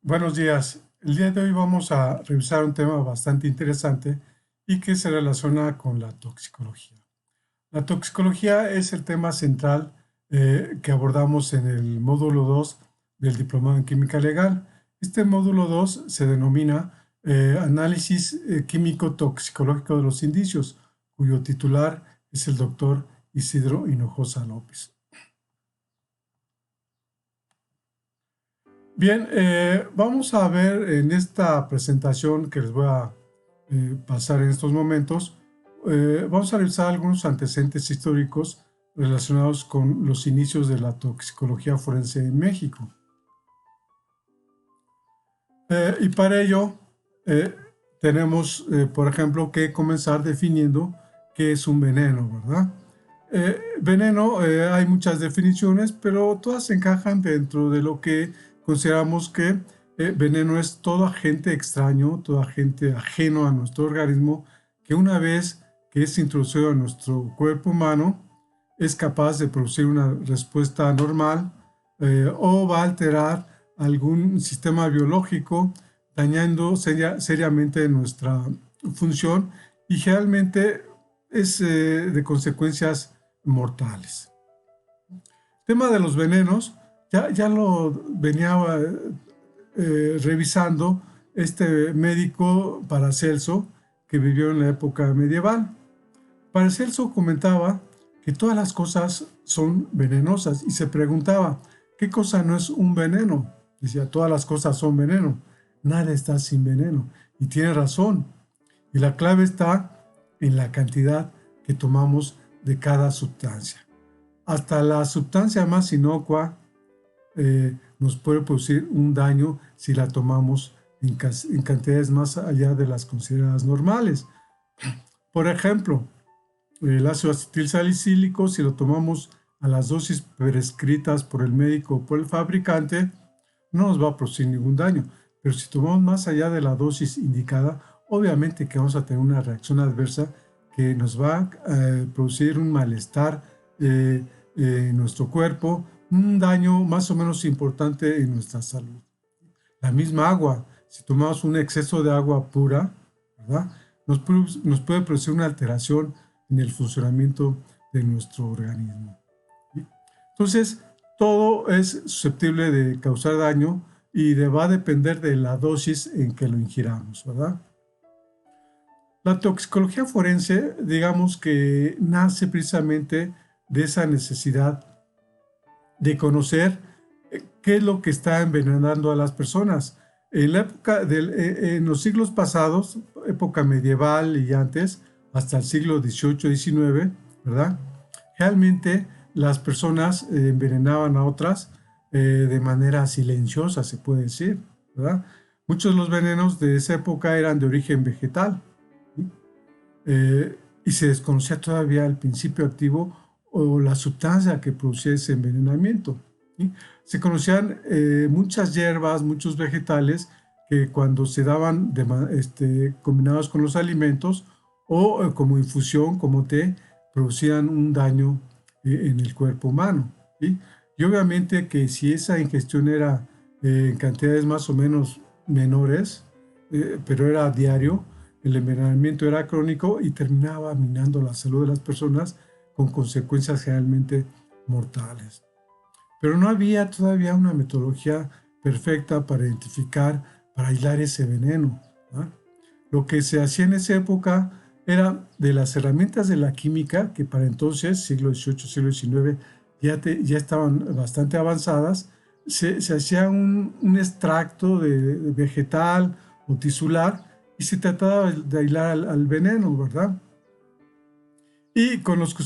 Buenos días. El día de hoy vamos a revisar un tema bastante interesante y que se relaciona con la toxicología. La toxicología es el tema central que abordamos en el módulo 2 del Diplomado en Química Legal. Este módulo 2 se denomina Análisis Químico-Toxicológico de los Indicios, cuyo titular es el doctor Isidro Hinojosa López. Bien, vamos a ver en esta presentación que les voy a pasar en estos momentos, vamos a revisar algunos antecedentes históricos relacionados con los inicios de la toxicología forense en México. Y para ello tenemos, por ejemplo, que comenzar definiendo qué es un veneno, ¿verdad? Veneno, hay muchas definiciones, pero todas encajan dentro de lo que consideramos que veneno es todo agente extraño, todo agente ajeno a nuestro organismo, que una vez que es introducido en nuestro cuerpo humano, es capaz de producir una respuesta normal o va a alterar algún sistema biológico, dañando seriamente nuestra función y generalmente es de consecuencias mortales. El tema de los venenos, ya lo venía revisando este médico Paracelso que vivió en la época medieval. Paracelso comentaba que todas las cosas son venenosas y se preguntaba, ¿qué cosa no es un veneno? Decía, todas las cosas son veneno, nada está sin veneno. Y tiene razón. Y la clave está en la cantidad que tomamos de cada sustancia. Hasta la sustancia más inocua nos puede producir un daño si la tomamos en cantidades más allá de las consideradas normales. Por ejemplo, el ácido acetilsalicílico, si lo tomamos a las dosis prescritas por el médico o por el fabricante, no nos va a producir ningún daño. Pero si tomamos más allá de la dosis indicada, obviamente que vamos a tener una reacción adversa que nos va a producir un malestar en nuestro cuerpo, un daño más o menos importante en nuestra salud. La misma agua, si tomamos un exceso de agua pura, ¿verdad? Nos puede producir una alteración en el funcionamiento de nuestro organismo. ¿Sí? Entonces, todo es susceptible de causar daño y va a depender de la dosis en que lo ingiramos, ¿verdad? La toxicología forense, digamos que nace precisamente de esa necesidad de conocer qué es lo que está envenenando a las personas. En la época en los siglos pasados, época medieval y antes, hasta el siglo XVIII, XIX, ¿verdad? Realmente las personas envenenaban a otras de manera silenciosa, se puede decir, ¿verdad? Muchos de los venenos de esa época eran de origen vegetal, ¿sí? Y se desconocía todavía el principio activo o la sustancia que producía ese envenenamiento, ¿sí? Se conocían muchas hierbas, muchos vegetales que cuando se daban combinados con los alimentos o como infusión, como té, producían un daño en el cuerpo humano, ¿sí? Y obviamente que si esa ingestión era en cantidades más o menos menores, pero era diario, el envenenamiento era crónico y terminaba minando la salud de las personas con consecuencias generalmente mortales. Pero no había todavía una metodología perfecta para identificar, para aislar ese veneno, ¿no? Lo que se hacía en esa época era de las herramientas de la química, que para entonces, siglo XVIII, siglo XIX, ya estaban bastante avanzadas, se hacía un extracto de vegetal o tisular y se trataba de aislar al veneno, ¿verdad? Y con los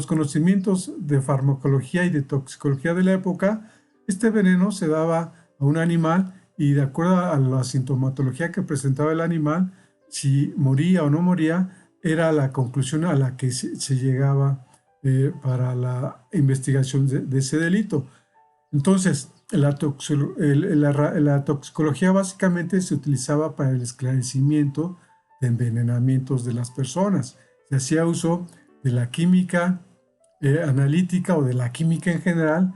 conocimientos de farmacología y de toxicología de la época, este veneno se daba a un animal y de acuerdo a la sintomatología que presentaba el animal, si moría o no moría, era la conclusión a la que se llegaba para la investigación de ese delito. Entonces, la toxicología básicamente se utilizaba para el esclarecimiento de envenenamientos de las personas. Se hacía uso de la química analítica o de la química en general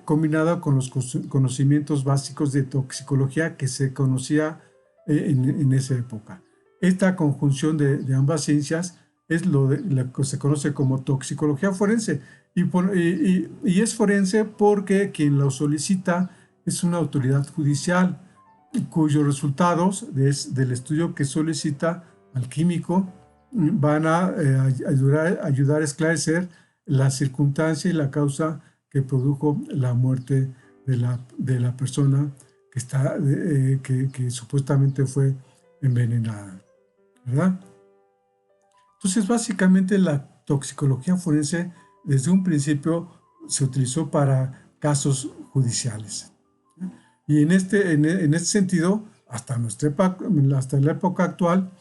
combinado con los conocimientos básicos de toxicología que se conocía en esa época. Esta conjunción de ambas ciencias es lo que se conoce como toxicología forense. Y es forense porque quien lo solicita es una autoridad judicial cuyos resultados del estudio que solicita al químico van a ayudar a esclarecer la circunstancia y la causa que produjo la muerte de la persona que supuestamente fue envenenada, ¿verdad? Entonces, básicamente la toxicología forense desde un principio se utilizó para casos judiciales. Y en este sentido, hasta la época actual,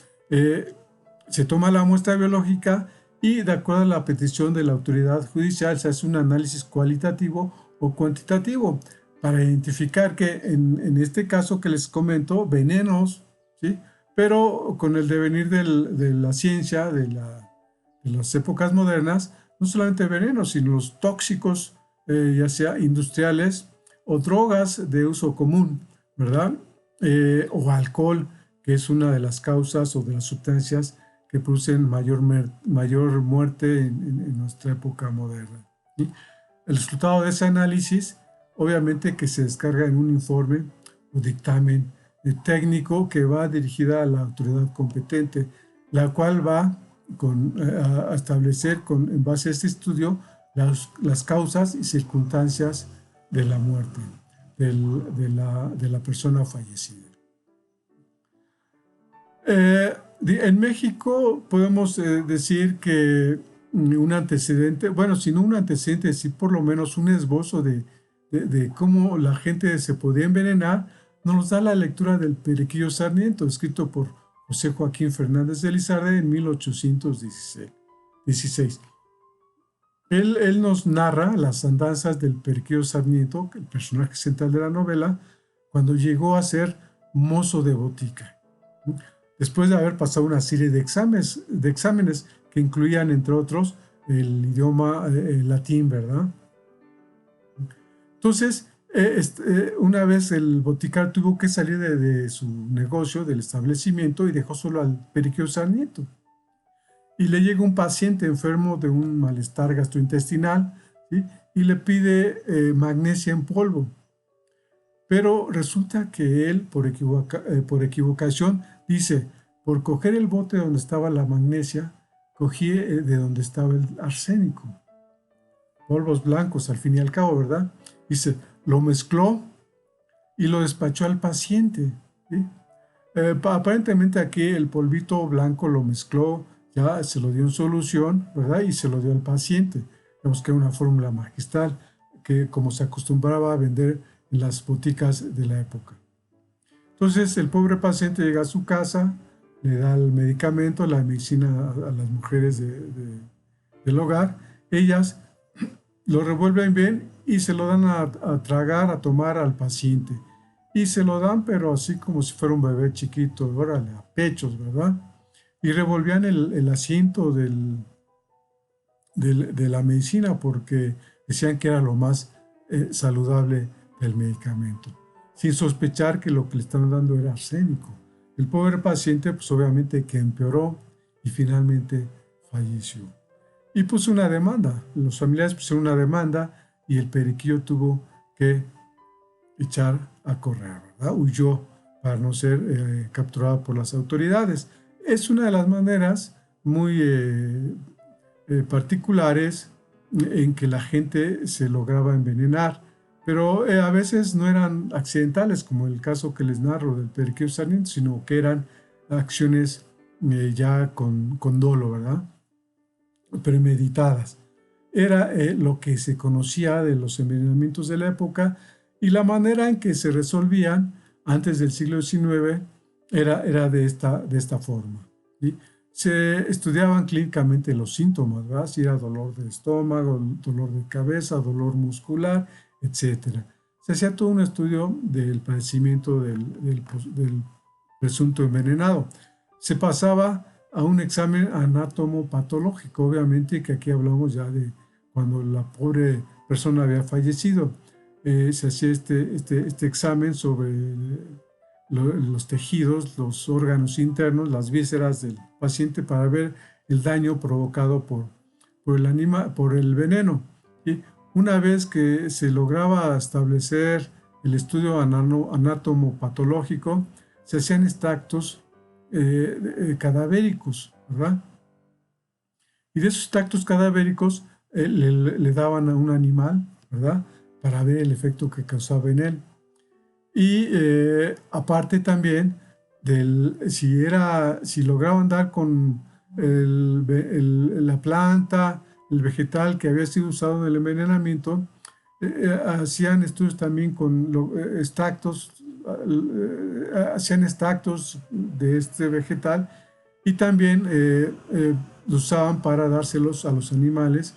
se toma la muestra biológica y de acuerdo a la petición de la autoridad judicial se hace un análisis cualitativo o cuantitativo para identificar que en este caso que les comento, venenos, ¿sí? Pero con el devenir de la ciencia, de las épocas modernas, no solamente venenos, sino los tóxicos, ya sea industriales o drogas de uso común, ¿verdad? O alcohol, que es una de las causas o de las sustancias que producen mayor muerte en nuestra época moderna, ¿sí? El resultado de ese análisis, obviamente que se descarga en un informe o dictamen técnico que va dirigida a la autoridad competente, la cual va a establecer en base a este estudio las causas y circunstancias de la muerte de la persona fallecida. En México podemos decir que un antecedente, bueno, si no un antecedente, sí por lo menos un esbozo de cómo la gente se podía envenenar, nos da la lectura del Periquillo Sarmiento, escrito por José Joaquín Fernández de Lizarde en 1816. Él nos narra las andanzas del Periquillo Sarmiento, el personaje central de la novela, cuando llegó a ser mozo de botica, después de haber pasado una serie de exámenes que incluían, entre otros, el idioma latín, ¿verdad? Entonces, una vez el boticario tuvo que salir de su negocio, del establecimiento, y dejó solo al Periquillo Sarmiento. Y le llega un paciente enfermo de un malestar gastrointestinal, ¿sí? Y le pide magnesia en polvo. Pero resulta que él, por equivocación, dice, por coger el bote donde estaba la magnesia, cogí de donde estaba el arsénico. Polvos blancos, al fin y al cabo, ¿verdad? Dice, lo mezcló y lo despachó al paciente, ¿sí? Aparentemente aquí el polvito blanco lo mezcló, ya se lo dio en solución, ¿verdad? Y se lo dio al paciente. Vemos que era una fórmula magistral que como se acostumbraba a vender en las boticas de la época. Entonces el pobre paciente llega a su casa, le da el medicamento, la medicina a las mujeres del hogar. Ellas lo revuelven bien y se lo dan a tragar, a tomar al paciente. Y se lo dan, pero así como si fuera un bebé chiquito, órale, a pechos, ¿verdad? Y revolvían el asiento de la medicina porque decían que era lo más saludable del medicamento, sin sospechar que lo que le estaban dando era arsénico. El pobre paciente, pues obviamente que empeoró y finalmente falleció. Y puso una demanda, los familiares pusieron una demanda y el periquillo tuvo que echar a correr, ¿verdad? Huyó para no ser capturado por las autoridades. Es una de las maneras muy particulares en que la gente se lograba envenenar, pero a veces no eran accidentales, como el caso que les narro del Periquillo Sarmiento, sino que eran acciones ya con dolo, ¿verdad? Premeditadas. Era lo que se conocía de los envenenamientos de la época y la manera en que se resolvían antes del siglo XIX era de esta forma, ¿sí? Se estudiaban clínicamente los síntomas, ¿verdad? Si era dolor de estómago, dolor de cabeza, dolor muscular, etc. Se hacía todo un estudio del padecimiento del presunto envenenado. Se pasaba a un examen anatomopatológico, obviamente, que aquí hablamos ya de cuando la pobre persona había fallecido. Se hacía este examen sobre los tejidos, los órganos internos, las vísceras del paciente para ver el daño provocado por el veneno. ¿Sí? Una vez que se lograba establecer el estudio anatomopatológico, se hacían extractos cadavéricos, ¿verdad? Y de esos extractos cadavéricos le daban a un animal, ¿verdad? Para ver el efecto que causaba en él. Y aparte también, si lograban dar con la planta, el vegetal que había sido usado en el envenenamiento, hacían estudios también con hacían extractos de este vegetal y también lo usaban para dárselos a los animales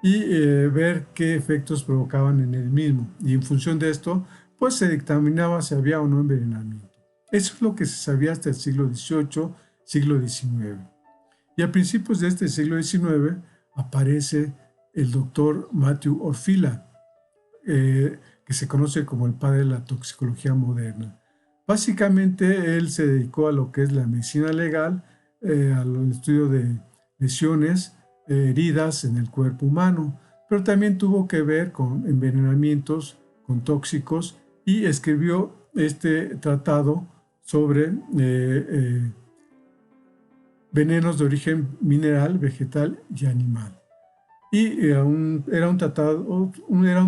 y ver qué efectos provocaban en el mismo. Y en función de esto, pues se dictaminaba si había o no envenenamiento. Eso es lo que se sabía hasta el siglo XVIII, siglo XIX. Y a principios de este siglo XIX aparece el doctor Matthew Orfila, que se conoce como el padre de la toxicología moderna. Básicamente él se dedicó a lo que es la medicina legal, al estudio de lesiones, heridas en el cuerpo humano, pero también tuvo que ver con envenenamientos, con tóxicos, y escribió este tratado sobre venenos de origen mineral, vegetal y animal. Y era un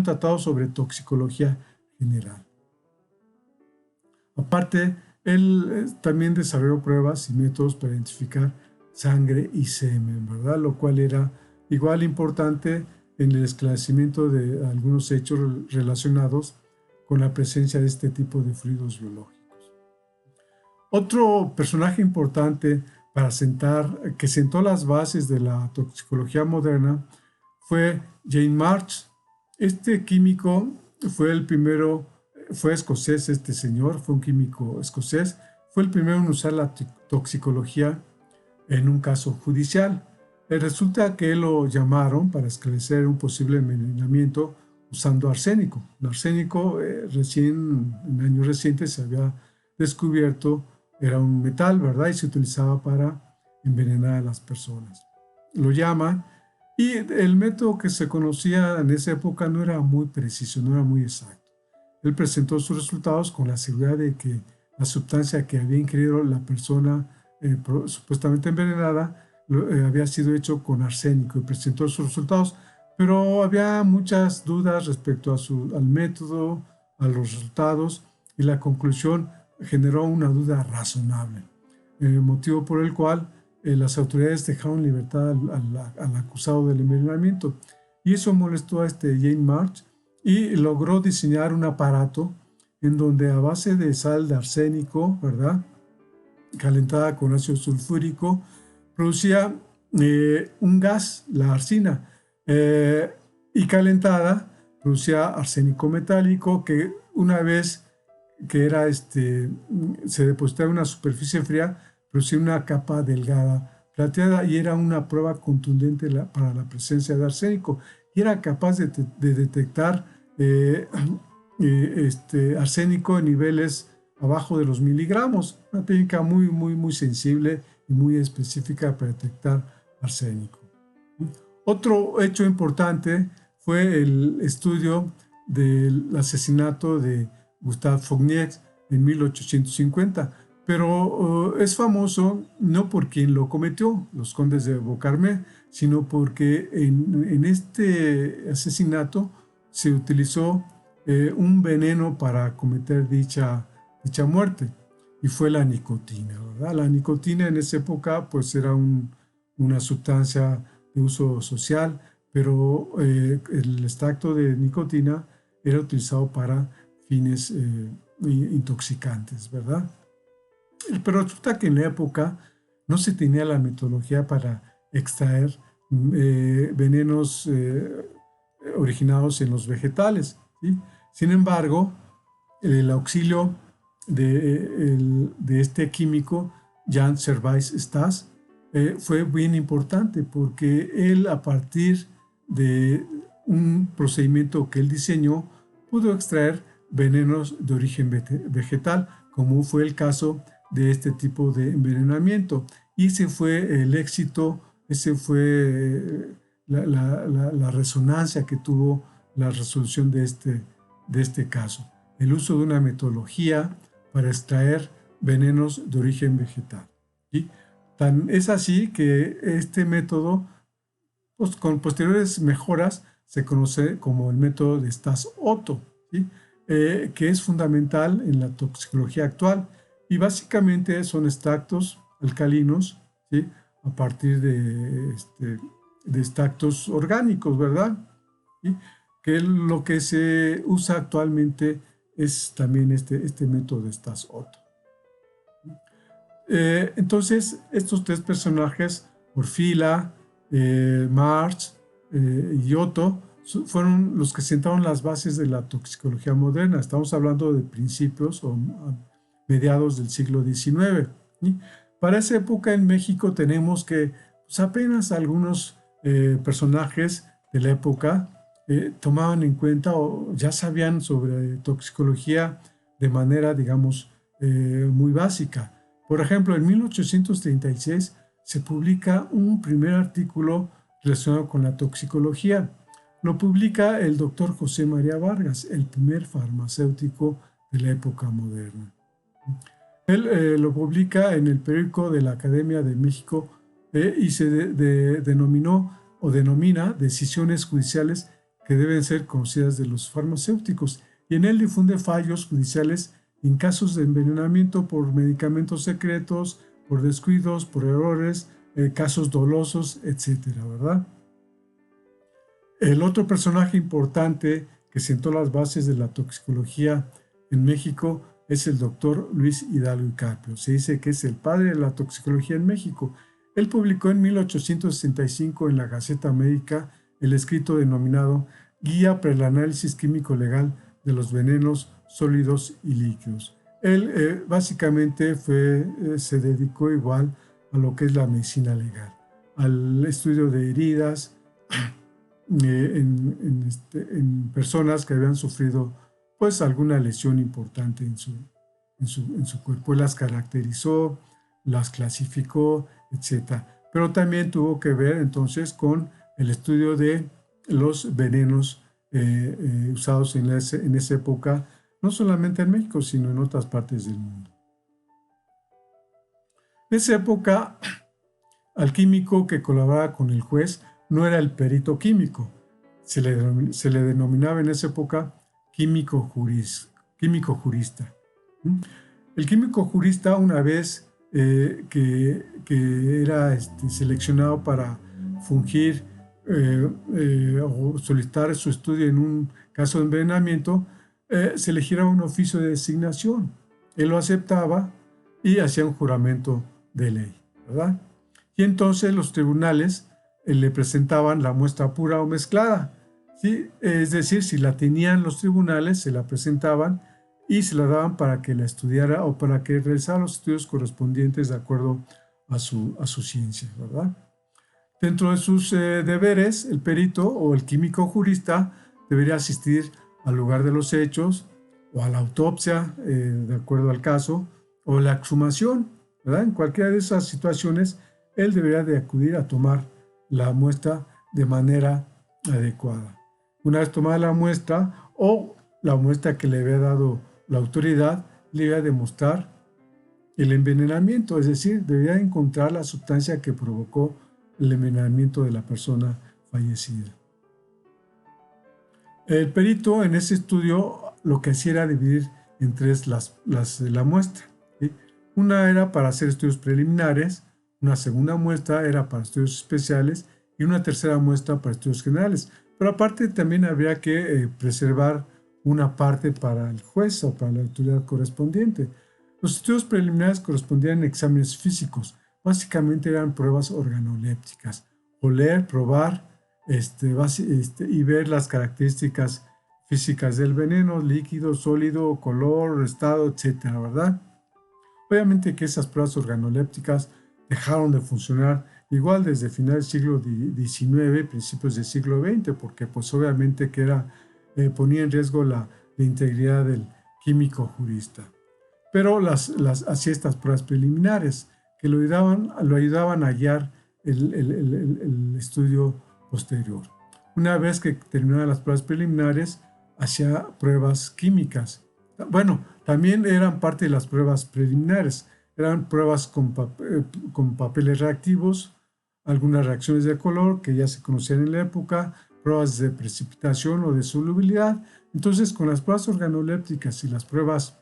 tratado sobre toxicología general. Aparte, él también desarrolló pruebas y métodos para identificar sangre y semen, ¿verdad? Lo cual era igual importante en el esclarecimiento de algunos hechos relacionados con la presencia de este tipo de fluidos biológicos. Otro personaje importante que sentó las bases de la toxicología moderna fue Jane March. Este químico fue escocés, este señor, fue un químico escocés, fue el primero en usar la toxicología en un caso judicial. Resulta que lo llamaron para esclarecer un posible envenenamiento usando arsénico. El arsénico en años recientes se había descubierto, era un metal, ¿verdad? Y se utilizaba para envenenar a las personas. Lo llaman y el método que se conocía en esa época no era muy preciso, no era muy exacto. Él presentó sus resultados con la seguridad de que la sustancia que había ingerido la persona supuestamente envenenada había sido hecho con arsénico y presentó sus resultados, pero había muchas dudas respecto al método, a los resultados, y la conclusión generó una duda razonable, motivo por el cual las autoridades dejaron libertad al acusado del envenenamiento. Y eso molestó a Jane March y logró diseñar un aparato en donde a base de sal de arsénico, ¿verdad?, calentada con ácido sulfúrico, producía un gas, la arsina, y calentada producía arsénico metálico que una vez que se depositaba en una superficie fría, producía una capa delgada plateada y era una prueba contundente para la presencia de arsénico y era capaz de detectar arsénico en niveles abajo de los miligramos, una técnica muy, muy, muy sensible y muy específica para detectar arsénico. Otro hecho importante fue el estudio del asesinato de Gustave Fournier en 1850, pero es famoso no por quien lo cometió, los condes de Beauharnais, sino porque en este asesinato se utilizó un veneno para cometer dicha muerte, y fue la nicotina, ¿verdad? La nicotina en esa época pues era una sustancia de uso social, pero el extracto de nicotina era utilizado para fines intoxicantes, ¿verdad? Pero resulta que en la época no se tenía la metodología para extraer venenos originados en los vegetales, ¿sí? Sin embargo, el auxilio de este químico, Jean Servais Stas, fue bien importante porque él, a partir de un procedimiento que él diseñó, pudo extraer venenos de origen vegetal, como fue el caso de este tipo de envenenamiento. Y ese fue el éxito, ese fue la resonancia que tuvo la resolución de este caso. El uso de una metodología para extraer venenos de origen vegetal. ¿Sí? Es así que este método, pues, con posteriores mejoras, se conoce como el método de Stas-Otto, ¿sí? Que es fundamental en la toxicología actual. Y básicamente son extractos alcalinos, ¿sí? A partir de extractos orgánicos, ¿verdad? ¿Sí? Que lo que se usa actualmente es también este método de Stas-Otto. Entonces, estos tres personajes, Orfila, March y Otto, fueron los que sentaron las bases de la toxicología moderna. Estamos hablando de principios o mediados del siglo XIX. ¿Sí? Para esa época en México tenemos que pues, apenas algunos personajes de la época tomaban en cuenta o ya sabían sobre toxicología de manera, digamos, muy básica. Por ejemplo, en 1836 se publica un primer artículo relacionado con la toxicología. Lo publica el doctor José María Vargas, el primer farmacéutico de la época moderna. Él lo publica en el periódico de la Academia de México y se denomina decisiones judiciales que deben ser conocidas de los farmacéuticos. Y en él difunde fallos judiciales en casos de envenenamiento por medicamentos secretos, por descuidos, por errores, casos dolosos, etcétera, ¿verdad? El otro personaje importante que sentó las bases de la toxicología en México es el doctor Luis Hidalgo y Carpio. Se dice que es el padre de la toxicología en México. Él publicó en 1865 en la Gaceta Médica el escrito denominado Guía para el análisis químico legal de los venenos sólidos y líquidos. Él básicamente se dedicó igual a lo que es la medicina legal, al estudio de heridas en personas que habían sufrido pues alguna lesión importante en su cuerpo. Él las caracterizó, las clasificó, etc. Pero también tuvo que ver entonces con el estudio de los venenos usados en esa época, no solamente en México, sino en otras partes del mundo. En esa época, al químico que colaboraba con el juez no era el perito químico, se le denominaba en esa época químico jurista. El químico jurista, una vez que era seleccionado para fungir o solicitar su estudio en un caso de envenenamiento, se le giraba un oficio de designación. Él lo aceptaba y hacía un juramento de ley, ¿verdad? Y entonces los tribunales le presentaban la muestra pura o mezclada, ¿sí? Es decir, si la tenían los tribunales, se la presentaban y se la daban para que la estudiara o para que realizara los estudios correspondientes de acuerdo a su ciencia, ¿verdad? Dentro de sus deberes, el perito o el químico jurista debería asistir al lugar de los hechos o a la autopsia, de acuerdo al caso, o la exhumación, ¿verdad? En cualquiera de esas situaciones, él debería de acudir a tomar la muestra de manera adecuada. Una vez tomada la muestra o la muestra que le había dado la autoridad, le iba a demostrar el envenenamiento, es decir, debería encontrar la sustancia que provocó el envenenamiento de la persona fallecida. El perito en ese estudio lo que hacía era dividir en tres la muestra, ¿sí? Una era para hacer estudios preliminares, una segunda muestra era para estudios especiales y una tercera muestra para estudios generales. Pero aparte también habría que preservar una parte para el juez o para la autoridad correspondiente. Los estudios preliminares correspondían a exámenes físicos. Básicamente eran pruebas organolépticas. Oler, probar y ver las características físicas del veneno, líquido, sólido, color, estado, etcétera, ¿verdad? Obviamente que esas pruebas organolépticas dejaron de funcionar igual desde finales del siglo XIX, principios del siglo XX, porque pues obviamente que ponía en riesgo la integridad del químico jurista. Pero hacía estas pruebas preliminares que lo ayudaban a guiar el estudio posterior. Una vez que terminaba las pruebas preliminares, hacía pruebas químicas. Bueno, también eran parte de las pruebas preliminares. Eran pruebas con papeles reactivos, algunas reacciones de color que ya se conocían en la época, pruebas de precipitación o de solubilidad. Entonces, con las pruebas organolépticas y las pruebas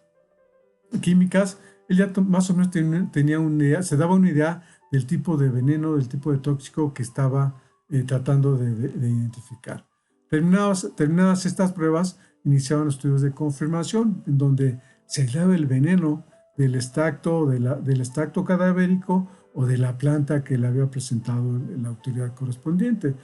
químicas, él ya más o menos tenía una idea, se daba una idea del tipo de veneno, del tipo de tóxico que estaba tratando de identificar. Terminadas estas pruebas, iniciaban los estudios de confirmación, en donde se aislaba el veneno del extracto cadavérico o de la planta que le había presentado la autoridad correspondiente.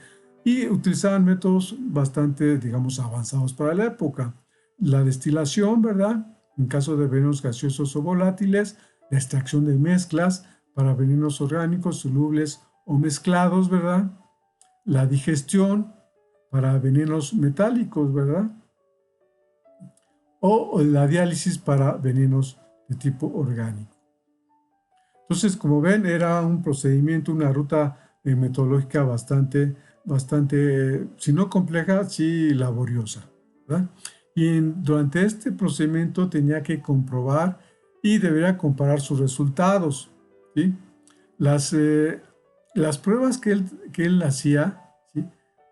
Y utilizaban métodos bastante, digamos, avanzados para la época. La destilación, ¿verdad? En caso de venenos gaseosos o volátiles, la extracción de mezclas para venenos orgánicos, solubles o mezclados, ¿verdad? La digestión para venenos metálicos, ¿verdad? O la diálisis para venenos de tipo orgánico. Entonces, como ven, era un procedimiento, una ruta metodológica bastante, si no compleja, sí laboriosa, ¿verdad? Y durante este procedimiento tenía que comprobar y debería comparar sus resultados, ¿sí? Las pruebas que él hacía, ¿sí?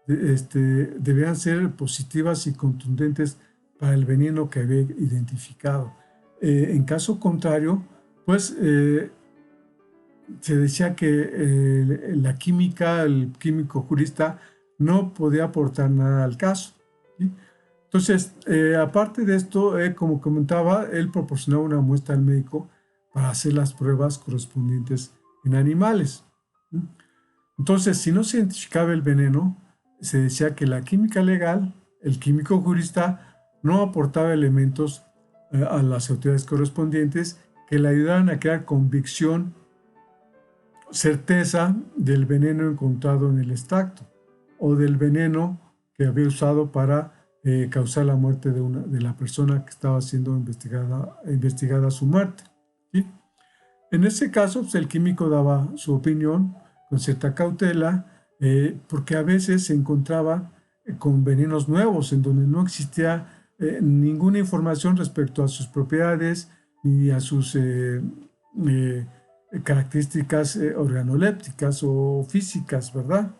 Debían ser positivas y contundentes para el veneno que había identificado. En caso contrario, pues se decía que la química, el químico jurista, no podía aportar nada al caso, ¿sí? Entonces, aparte de esto, como comentaba, él proporcionaba una muestra al médico para hacer las pruebas correspondientes en animales. Entonces, si no se identificaba el veneno, se decía que la química legal, el químico jurista, no aportaba elementos a las autoridades correspondientes que le ayudaran a crear convicción, certeza del veneno encontrado en el extracto o del veneno que había usado para causar la muerte de la persona que estaba siendo investigada su muerte, ¿sí? En ese caso, pues, el químico daba su opinión con cierta cautela, porque a veces se encontraba con venenos nuevos en donde no existía ninguna información respecto a sus propiedades ni a sus características organolépticas o físicas, ¿verdad?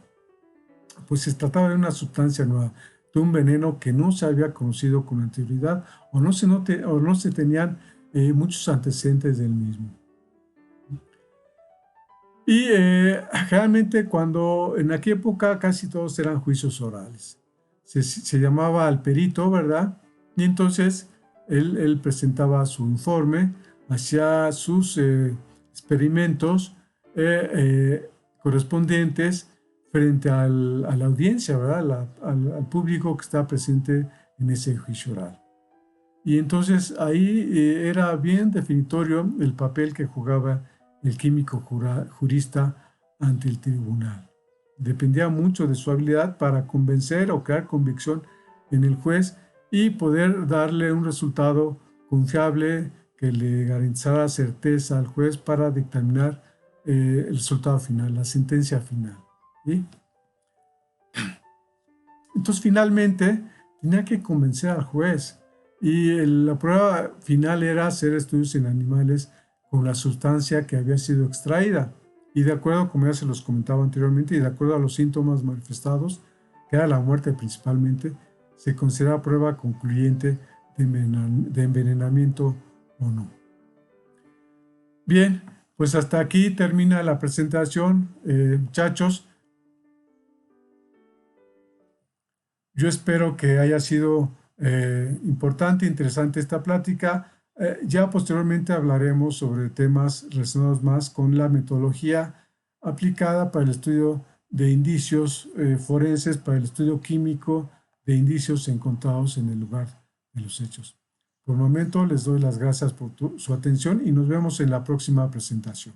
Pues se trataba de una sustancia nueva, de un veneno que no se había conocido con anterioridad o no se tenían muchos antecedentes del mismo. Y generalmente en aquella época casi todos eran juicios orales. Se llamaba al perito, ¿verdad? Y entonces él presentaba su informe, hacía sus experimentos correspondientes frente a la audiencia, ¿verdad? Al público que estaba presente en ese juicio oral. Y entonces ahí era bien definitorio el papel que jugaba el químico jurista ante el tribunal. Dependía mucho de su habilidad para convencer o crear convicción en el juez y poder darle un resultado confiable que le garantizara certeza al juez para dictaminar el resultado final, la sentencia final, ¿sí? Entonces finalmente tenía que convencer al juez y la prueba final era hacer estudios en animales con la sustancia que había sido extraída y de acuerdo, como ya se los comentaba anteriormente, y de acuerdo a los síntomas manifestados, que era la muerte principalmente, se considera prueba concluyente de envenenamiento o no. Bien, pues hasta aquí termina la presentación, muchachos. Yo espero que haya sido importante, interesante esta plática. Ya posteriormente hablaremos sobre temas relacionados más con la metodología aplicada para el estudio de indicios forenses, para el estudio químico de indicios encontrados en el lugar de los hechos. Por el momento les doy las gracias por su atención y nos vemos en la próxima presentación.